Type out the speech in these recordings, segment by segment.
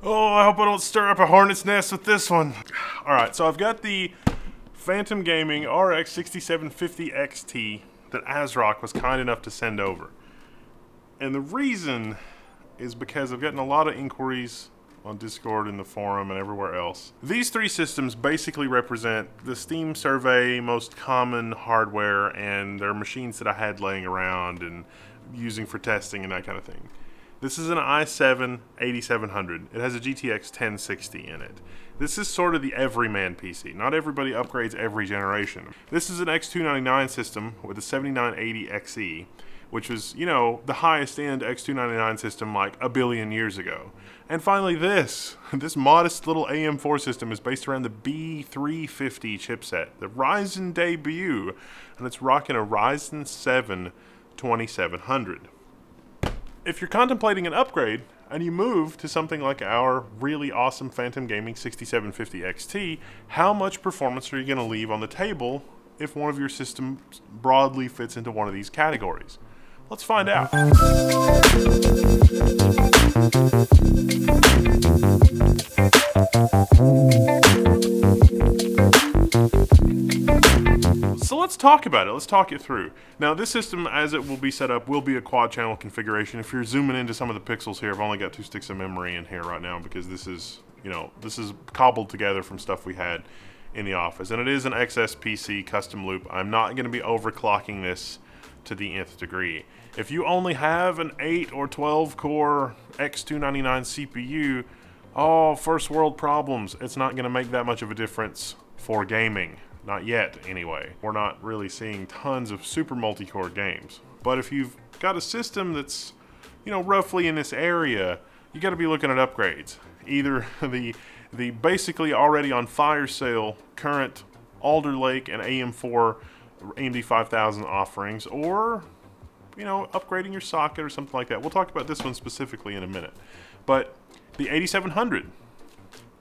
Oh, I hope I don't stir up a hornet's nest with this one. Alright, so I've got the Phantom Gaming RX 6750 XT that ASRock was kind enough to send over. And the reason is because I've gotten a lot of inquiries on Discord and the forum and everywhere else. These three systems basically represent the Steam survey most common hardware, and they're machines that I had laying around and using for testing and that kind of thing. This is an i7 8700. It has a GTX 1060 in it. This is sort of the everyman PC. Not everybody upgrades every generation. This is an X299 system with a 7980 XE, which was, you know, the highest end X299 system like a billion years ago. And finally this modest little AM4 system is based around the B350 chipset, the Ryzen debut, and it's rocking a Ryzen 7 2700. If you're contemplating an upgrade and you move to something like our really awesome Phantom Gaming 6750 XT, how much performance are you going to leave on the table if one of your systems broadly fits into one of these categories? Let's find out. So let's talk about it. Let's talk it through. Now, this system, as it will be set up, will be a quad channel configuration. If you're zooming into some of the pixels here, I've only got 2 sticks of memory in here right now because this is, you know, this is cobbled together from stuff we had in the office. And it is an XSPC custom loop. I'm not going to be overclocking this to the nth degree. If you only have an 8 or 12 core X299 CPU, oh, first world problems. It's not going to make that much of a difference for gaming. Not yet, anyway. We're not really seeing tons of super multi-core games. But if you've got a system that's, you know, roughly in this area, you got to be looking at upgrades. Either the basically already on fire sale current Alder Lake and AM4 AMD 5000 offerings, or, you know, upgrading your socket or something like that. We'll talk about this one specifically in a minute. But the 8700,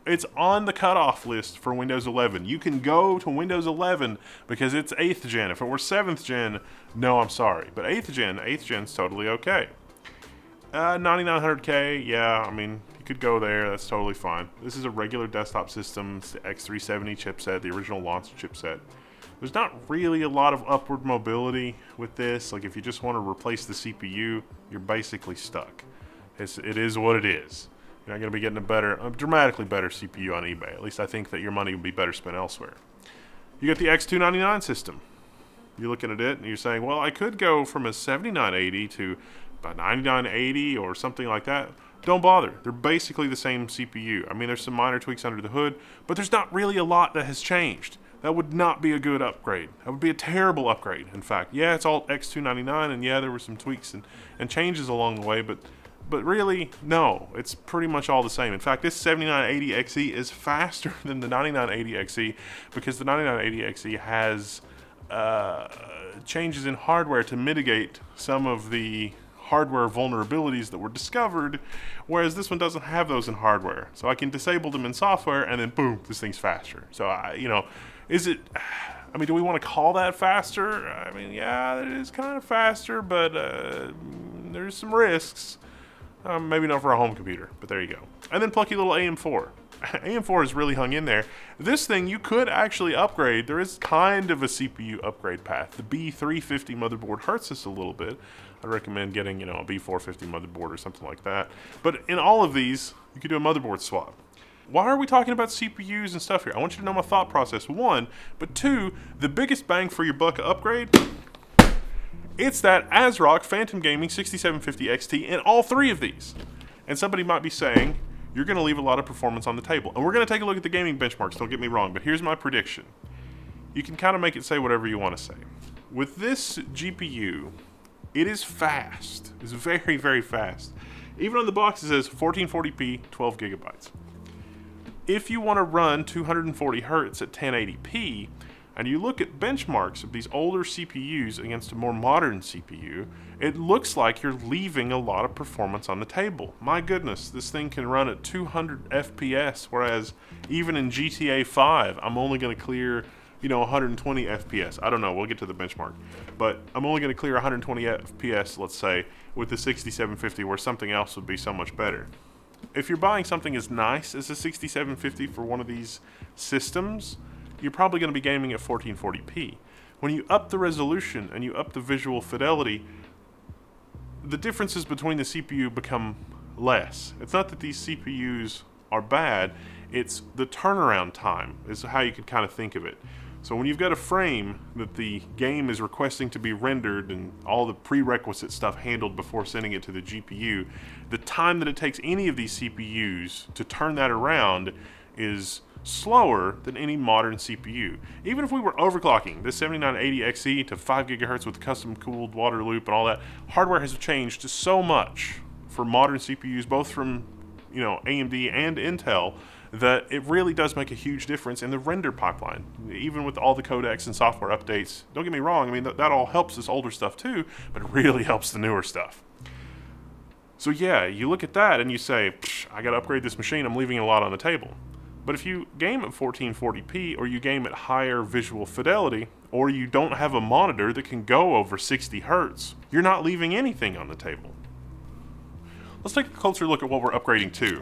it's on the cutoff list for Windows 11. You can go to Windows 11 because it's 8th gen. If it were 7th gen, no, I'm sorry. But 8th gen's totally okay. 9900K, yeah, I mean, you could go there. That's totally fine. This is a regular desktop system. It's the X370 chipset, the original launch chipset. There's not really a lot of upward mobility with this. Like, if you just want to replace the CPU, you're basically stuck. It is what it is. You're not going to be getting a dramatically better CPU on eBay. At least I think that your money would be better spent elsewhere. You got the X299 system. You're looking at it and you're saying, well, I could go from a 7980 to a 9980 or something like that. Don't bother. They're basically the same CPU. I mean, there's some minor tweaks under the hood, but there's not really a lot that has changed. That would not be a good upgrade. That would be a terrible upgrade, in fact. Yeah, it's all X299, and yeah, there were some tweaks and changes along the way, but really, no, it's pretty much all the same. In fact, this 7980 XE is faster than the 9980 XE because the 9980 XE has changes in hardware to mitigate some of the hardware vulnerabilities that were discovered, whereas this one doesn't have those in hardware. So I can disable them in software, and then boom, this thing's faster. So, you know, is it... I mean, do we want to call that faster? I mean, yeah, it is kind of faster, but there's some risks. Maybe not for a home computer, but there you go. And then plucky little AM4. AM4 is really hung in there. This thing you could actually upgrade. There is kind of a CPU upgrade path. The B350 motherboard hurts us a little bit. I'd recommend getting, you know, a B450 motherboard or something like that. But in all of these, you could do a motherboard swap. Why are we talking about CPUs and stuff here? I want you to know my thought process, one. But two, the biggest bang for your buck upgrade, it's that ASRock Phantom Gaming 6750 XT in all three of these. And somebody might be saying, you're going to leave a lot of performance on the table. And we're going to take a look at the gaming benchmarks, don't get me wrong, but here's my prediction. You can kind of make it say whatever you want to say. With this GPU, it is fast. It's very, very fast. Even on the box it says 1440p, 12 gigabytes. If you want to run 240 hertz at 1080p, and you look at benchmarks of these older CPUs against a more modern CPU, it looks like you're leaving a lot of performance on the table. My goodness, this thing can run at 200 FPS, whereas even in GTA 5, I'm only going to clear, you know, 120 FPS. I don't know, we'll get to the benchmark. But I'm only going to clear 120 FPS, let's say, with the 6750, where something else would be so much better. if you're buying something as nice as a 6750 for one of these systems, you're probably going to be gaming at 1440p. When you up the resolution and you up the visual fidelity, the differences between the CPU become less. It's not that these CPUs are bad, it's the turnaround time is how you could kind of think of it. So when you've got a frame that the game is requesting to be rendered and all the prerequisite stuff handled before sending it to the GPU, the time that it takes any of these CPUs to turn that around is slower than any modern CPU. Even if we were overclocking this 7980XE to 5 GHz with custom cooled water loop and all that, hardware has changed so much for modern CPUs, both from AMD and Intel, that it really does make a huge difference in the render pipeline. Even with all the codecs and software updates, don't get me wrong, I mean, that all helps this older stuff too, but it really helps the newer stuff. So yeah, you look at that and you say, I gotta upgrade this machine, I'm leaving a lot on the table. But if you game at 1440p, or you game at higher visual fidelity, or you don't have a monitor that can go over 60 Hz, you're not leaving anything on the table. Let's take a closer look at what we're upgrading to.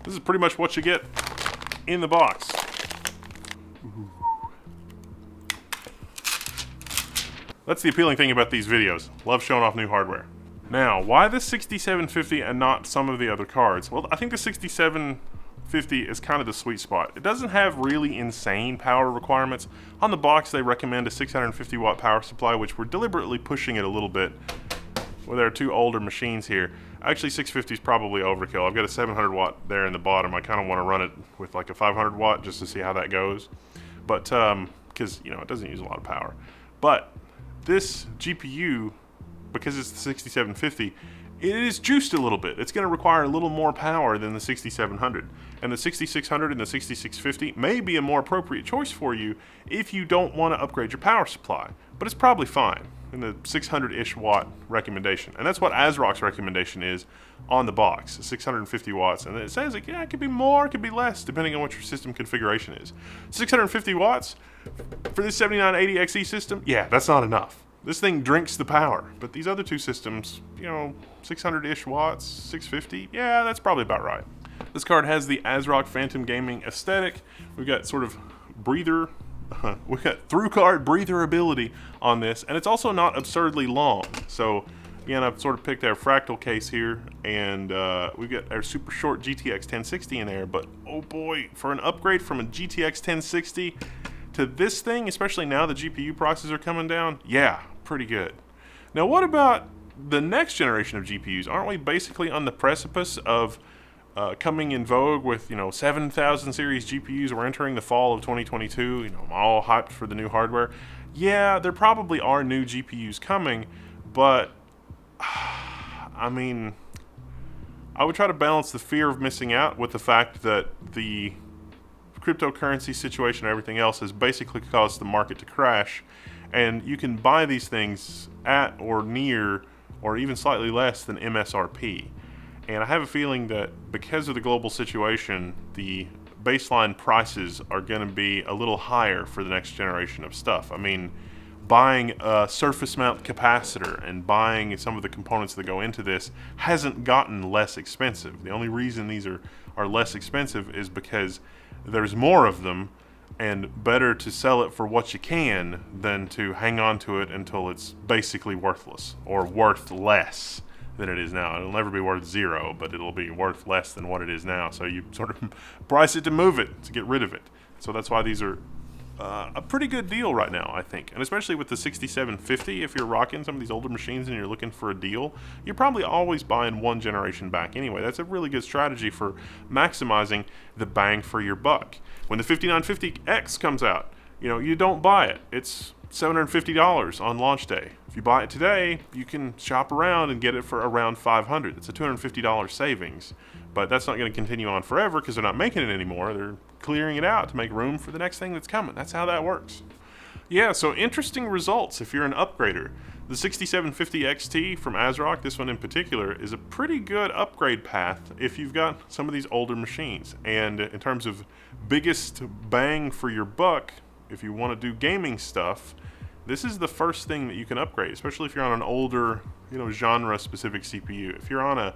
This is pretty much what you get in the box. Ooh. That's the appealing thing about these videos. Love showing off new hardware. Now, why the 6750 and not some of the other cards? Well, I think the 6750 is kind of the sweet spot. It doesn't have really insane power requirements. On the box, they recommend a 650 watt power supply, which we're deliberately pushing it a little bit. Well, there are two older machines here. Actually, 650 is probably overkill. I've got a 700 watt there in the bottom. I kind of want to run it with like a 500 watt just to see how that goes. But, because, it doesn't use a lot of power. But this GPU, because it's the 6750, it is juiced a little bit. It's going to require a little more power than the 6700. And the 6600 and the 6650 may be a more appropriate choice for you if you don't want to upgrade your power supply. But it's probably fine in the 600-ish watt recommendation. And that's what ASRock's recommendation is on the box, 650 watts. And it says, it could be more, it could be less, depending on what your system configuration is. 650 watts for this 7980XE system, yeah, that's not enough. This thing drinks the power. But these other two systems, 600-ish watts, 650, yeah, that's probably about right. This card has the ASRock Phantom Gaming aesthetic. We've got sort of breather, we've got through card breather ability on this, and it's also not absurdly long. So again, I've sort of picked our fractal case here, and we've got our super short GTX 1060 in there, but oh boy, for an upgrade from a GTX 1060 to this thing, especially now the GPU prices are coming down, yeah, pretty good. Now what about the next generation of GPUs? Aren't we basically on the precipice of coming in vogue with 7000 series GPUs? We're entering the fall of 2022. I'm all hyped for the new hardware. Yeah, there probably are new GPUs coming, but I mean, I would try to balance the fear of missing out with the fact that the cryptocurrency situation and everything else has basically caused the market to crash, and you can buy these things at or near or even slightly less than MSRP. And I have a feeling that because of the global situation, the baseline prices are going to be a little higher for the next generation of stuff. I mean, buying a surface mount capacitor and buying some of the components that go into this hasn't gotten less expensive. The only reason these are less expensive is because there's more of them, and better to sell it for what you can than to hang on to it until it's basically worthless or worth less than it is now. It'll never be worth zero, but it'll be worth less than what it is now. So you sort of price it to move it, to get rid of it. So that's why these are a pretty good deal right now, I think. And especially with the 6750, if you're rocking some of these older machines and you're looking for a deal, you're probably always buying one generation back anyway. That's a really good strategy for maximizing the bang for your buck. When the 5950X comes out, you don't buy it. It's $750 on launch day. If you buy it today, you can shop around and get it for around $500. It's a $250 savings, but that's not going to continue on forever because they're not making it anymore. They're clearing it out to make room for the next thing that's coming. That's how that works. Yeah, so interesting results if you're an upgrader. The 6750 XT from ASRock, this one in particular, is a pretty good upgrade path if you've got some of these older machines. And in terms of biggest bang for your buck, if you want to do gaming stuff, this is the first thing that you can upgrade, especially if you're on an older, genre-specific CPU. If you're on a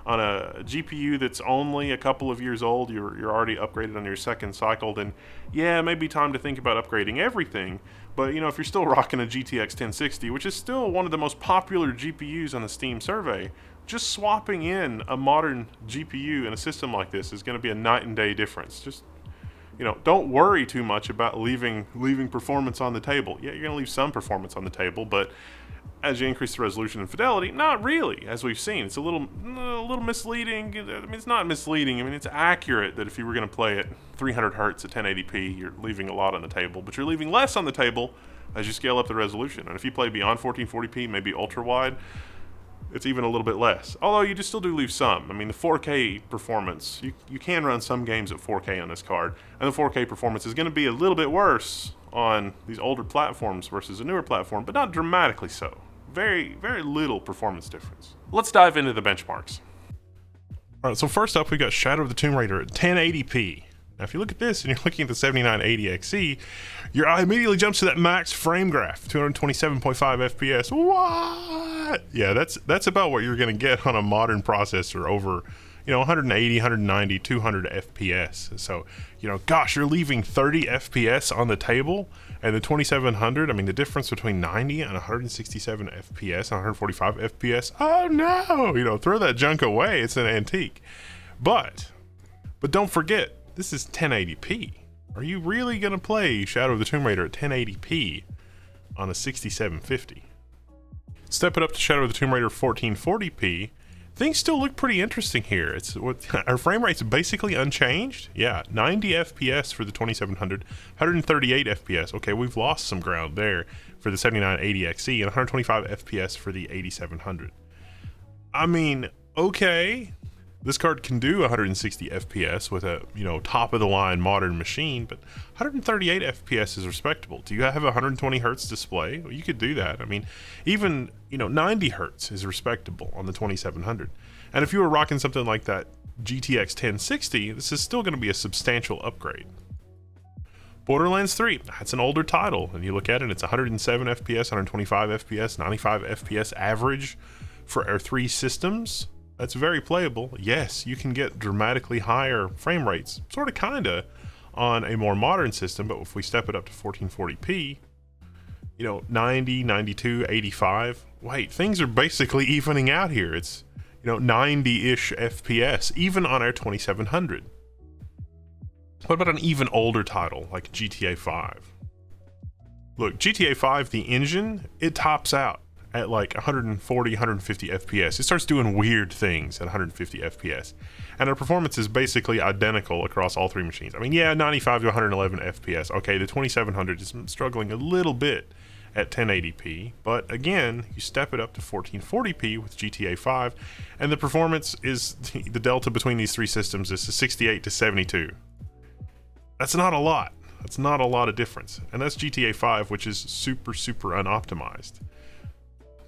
on a GPU that's only a couple of years old, you're already upgraded on your second cycle, then yeah, it may be time to think about upgrading everything. But you know, if you're still rocking a GTX 1060, which is still one of the most popular GPUs on the Steam survey, just swapping in a modern GPU in a system like this is going to be a night and day difference. Just, you know, don't worry too much about leaving performance on the table. Yeah, you're going to leave some performance on the table, but as you increase the resolution and fidelity, not really, as we've seen. It's a little misleading. I mean, it's not misleading. I mean, it's accurate that if you were going to play at 300 hertz at 1080p, you're leaving a lot on the table, but you're leaving less on the table as you scale up the resolution. And if you play beyond 1440p, maybe ultra wide, it's even a little bit less. Although you just still do leave some. I mean, the 4K performance, you can run some games at 4K on this card, and the 4K performance is going to be a little bit worse on these older platforms versus a newer platform, but not dramatically so. Very, very little performance difference. Let's dive into the benchmarks. All right, so first up, we got Shadow of the Tomb Raider at 1080p. Now, if you look at this and you're looking at the 7980XE, your eye immediately jumps to that max frame graph, 227.5 FPS. What? Yeah, that's about what you're going to get on a modern processor over, you know, 180, 190, 200 FPS. So, you know, gosh, you're leaving 30 FPS on the table, and the 2700, I mean, the difference between 90 and 167 FPS and 145 FPS, oh no, you know, throw that junk away, it's an antique. But don't forget, this is 1080p. Are you really gonna play Shadow of the Tomb Raider at 1080p on a 6750? Step it up to Shadow of the Tomb Raider 1440p. Things still look pretty interesting here. It's what our frame rate's basically unchanged. Yeah, 90 FPS for the 2700, 138 FPS. Okay, we've lost some ground there for the 7980XE, and 125 FPS for the 8700. I mean, okay, this card can do 160 FPS with a, you know, top of the line modern machine, but 138 FPS is respectable. Do you have a 120 hertz display? Well, you could do that. I mean, even, you know, 90 hertz is respectable on the 2700. And if you were rocking something like that GTX 1060, this is still going to be a substantial upgrade. Borderlands 3, that's an older title, and you look at it, it's 107 FPS, 125 FPS, 95 FPS average for our three systems. That's very playable. Yes, you can get dramatically higher frame rates, sort of kinda, on a more modern system, but if we step it up to 1440p, you know, 90, 92, 85, wait, things are basically evening out here. It's, you know, 90-ish FPS, even on our 2700. What about an even older title, like GTA 5? Look, GTA 5, the engine, it tops out at like 140, 150 FPS. It starts doing weird things at 150 FPS. And our performance is basically identical across all three machines. I mean, yeah, 95 to 111 FPS. Okay, the 2700 is struggling a little bit at 1080p, but again, you step it up to 1440p with GTA 5, and the performance is, the delta between these three systems is 68 to 72. That's not a lot. That's not a lot of difference. And that's GTA 5, which is super, super unoptimized.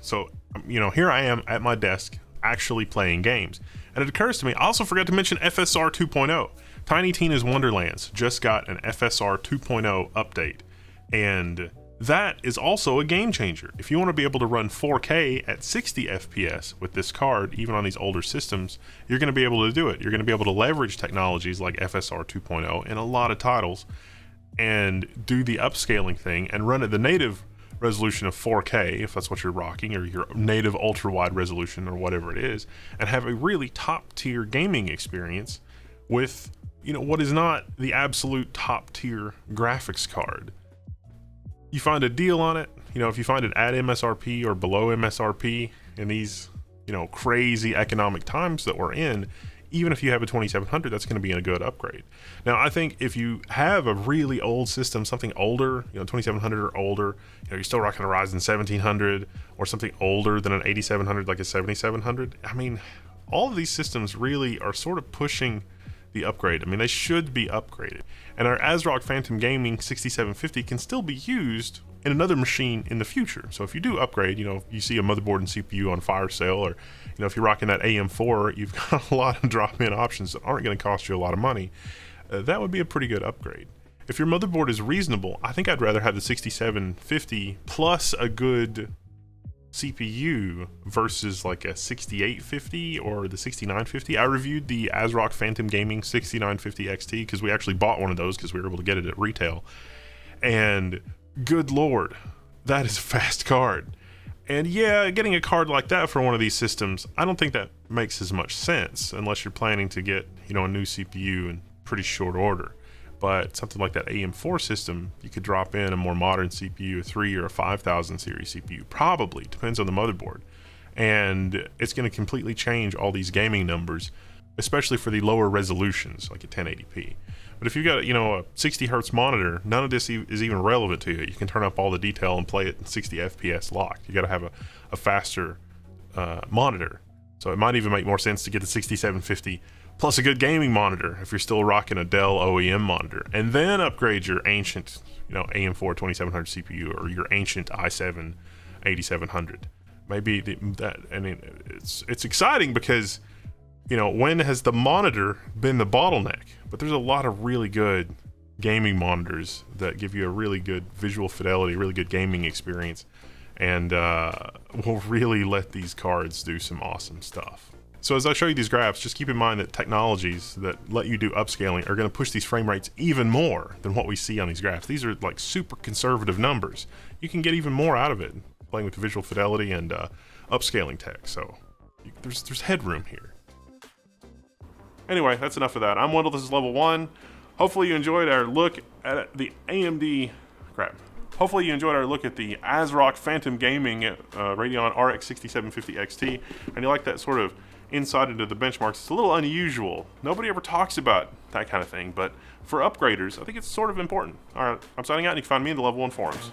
So, you know, here I am at my desk actually playing games. And it occurs to me, I also forgot to mention FSR 2.0. Tiny Tina's Wonderlands just got an FSR 2.0 update. And that is also a game changer. If you want to be able to run 4K at 60 FPS with this card, even on these older systems, you're going to be able to do it. You're going to be able to leverage technologies like FSR 2.0 in a lot of titles and do the upscaling thing and run at the native resolution of 4K, if that's what you're rocking, or your native ultra wide resolution or whatever it is, and have a really top tier gaming experience with, you know, what is not the absolute top tier graphics card. You find a deal on it, you know, if you find it at MSRP or below MSRP in these, you know, crazy economic times that we're in, even if you have a 2700, that's going to be a good upgrade. Now, I think if you have a really old system, something older, you know, 2700 or older, you know, you're still rocking a Ryzen 1700 or something older than an 8700, like a 7700. I mean, all of these systems really are sort of pushing the upgrade. I mean, they should be upgraded. And our ASRock Phantom Gaming 6750 can still be used in another machine in the future. So if you do upgrade, you know, you see a motherboard and CPU on fire sale, or, you know, if you're rocking that AM4, you've got a lot of drop-in options that aren't going to cost you a lot of money. That would be a pretty good upgrade. If your motherboard is reasonable, I think I'd rather have the 6750 plus a good CPU versus like a 6850 or the 6950. I reviewed the ASRock Phantom Gaming 6950 XT because we actually bought one of those because we were able to get it at retail. And good lord, that is a fast card. And yeah, getting a card like that for one of these systems, I don't think that makes as much sense unless you're planning to get, you know, a new CPU in pretty short order. But something like that AM4 system, you could drop in a more modern CPU, a 3 or a 5000 series CPU, probably, depends on the motherboard. And it's going to completely change all these gaming numbers, especially for the lower resolutions, like a 1080p. But if you've got, you know, a 60 hertz monitor, none of this is even relevant to you. You can turn up all the detail and play it in 60 FPS locked. You got to have a faster monitor. So it might even make more sense to get the 6750 plus a good gaming monitor if you're still rocking a Dell OEM monitor, and then upgrade your ancient, you know, AM4 2700 CPU or your ancient i7 8700. Maybe that. I mean, it's exciting because, you know, when has the monitor been the bottleneck? But there's a lot of really good gaming monitors that give you a really good visual fidelity, really good gaming experience, and will really let these cards do some awesome stuff. So as I show you these graphs, just keep in mind that technologies that let you do upscaling are going to push these frame rates even more than what we see on these graphs. These are like super conservative numbers. You can get even more out of it playing with visual fidelity and upscaling tech. So there's headroom here. Anyway, that's enough of that. I'm Wendell, this is Level 1. Hopefully you enjoyed our look at the Hopefully you enjoyed our look at the ASRock Phantom Gaming Radeon RX 6750 XT, and you like that sort of insight into the benchmarks. It's a little unusual. Nobody ever talks about that kind of thing, but for upgraders, I think it's sort of important. All right, I'm signing out, and you can find me in the Level 1 forums.